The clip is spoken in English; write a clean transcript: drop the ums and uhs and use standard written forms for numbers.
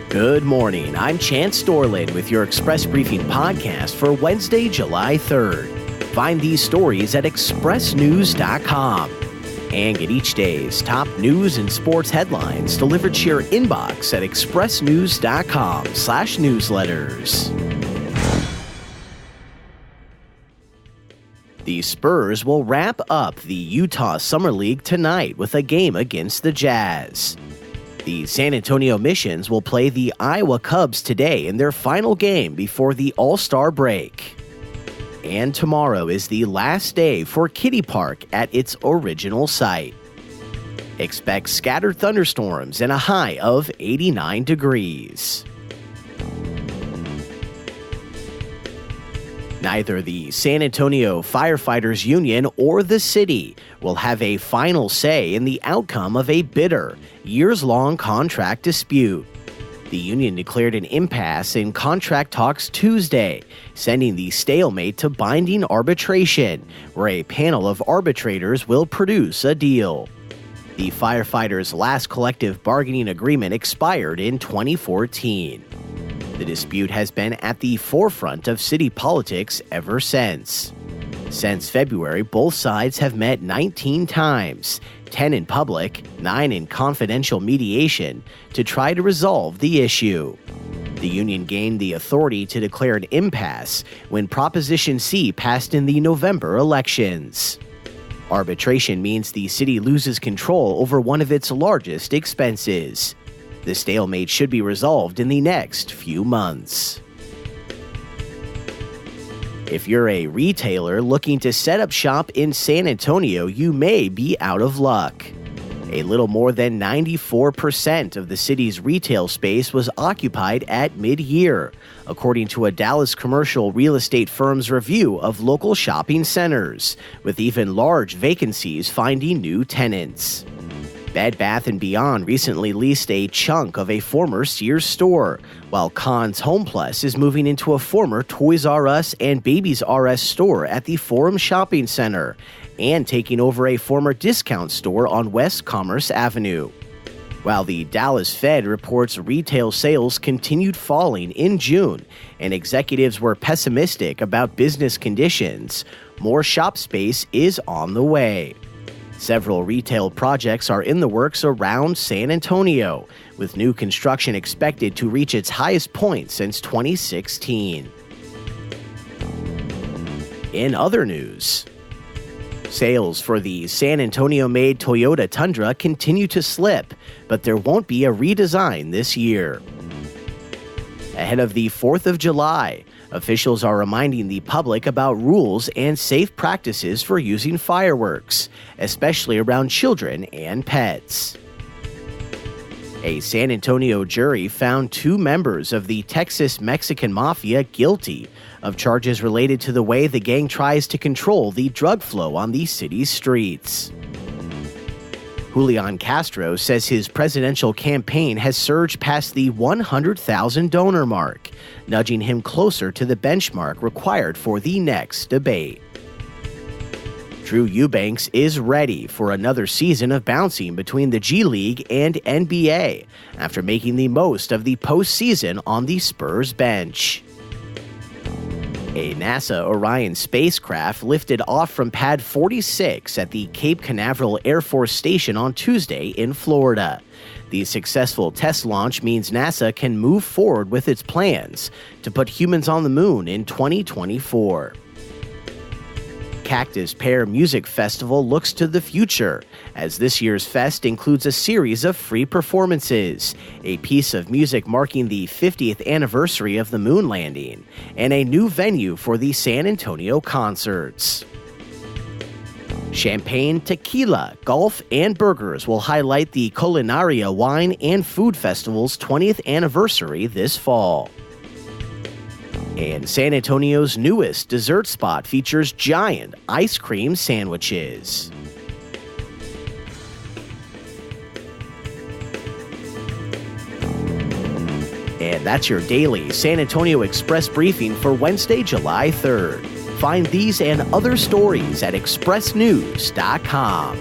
Good morning. I'm Chance Storlin with your Express Briefing podcast for Wednesday, July 3rd. Find these stories at expressnews.com and get each day's top news and sports headlines delivered to your inbox at expressnews.com/newsletters. The Spurs will wrap up the Utah Summer League tonight with a game against the Jazz. The San Antonio Missions will play the Iowa Cubs today in their final game before the All-Star break. And tomorrow is the last day for Kiddie Park at its original site. Expect scattered thunderstorms and a high of 89 degrees. Neither the San Antonio Firefighters Union or the city will have a final say in the outcome of a bitter, years-long contract dispute. The union declared an impasse in contract talks Tuesday, sending the stalemate to binding arbitration, where a panel of arbitrators will produce a deal. The firefighters' last collective bargaining agreement expired in 2014. The dispute has been at the forefront of city politics ever since. Since February, both sides have met 19 times, 10 in public, 9 in confidential mediation, to try to resolve the issue. The union gained the authority to declare an impasse when Proposition C passed in the November elections. Arbitration means the city loses control over one of its largest expenses. The stalemate should be resolved in the next few months. If you're a retailer looking to set up shop in San Antonio, you may be out of luck. A little more than 94% of the city's retail space was occupied at mid-year, according to a Dallas commercial real estate firm's review of local shopping centers, with even large vacancies finding new tenants. Bed Bath & Beyond recently leased a chunk of a former Sears store, while Conn's HomePlus is moving into a former Toys R Us and Babies R Us store at the Forum Shopping Center, and taking over a former discount store on West Commerce Avenue. While the Dallas Fed reports retail sales continued falling in June, and executives were pessimistic about business conditions, more shop space is on the way. Several retail projects are in the works around San Antonio, with new construction expected to reach its highest point since 2016. In other news, sales for the San Antonio-made Toyota Tundra continue to slip, but there won't be a redesign this year. Ahead of the 4th of July, officials are reminding the public about rules and safe practices for using fireworks, especially around children and pets. A San Antonio jury found 2 members of the Texas Mexican Mafia guilty of charges related to the way the gang tries to control the drug flow on the city's streets. Julian Castro says his presidential campaign has surged past the 100,000 donor mark, nudging him closer to the benchmark required for the next debate. Drew Eubanks is ready for another season of bouncing between the G League and NBA after making the most of the postseason on the Spurs bench. A NASA Orion spacecraft lifted off from Pad 46 at the Cape Canaveral Air Force Station on Tuesday in Florida. The successful test launch means NASA can move forward with its plans to put humans on the moon in 2024. Cactus Pear Music Festival looks to the future, as this year's fest includes a series of free performances, a piece of music marking the 50th anniversary of the moon landing, and a new venue for the San Antonio concerts. Champagne, tequila, golf, and burgers will highlight the Culinaria Wine and Food Festival's 20th anniversary this fall. And San Antonio's newest dessert spot features giant ice cream sandwiches. And that's your daily San Antonio Express briefing for Wednesday, July 3rd. Find these and other stories at expressnews.com.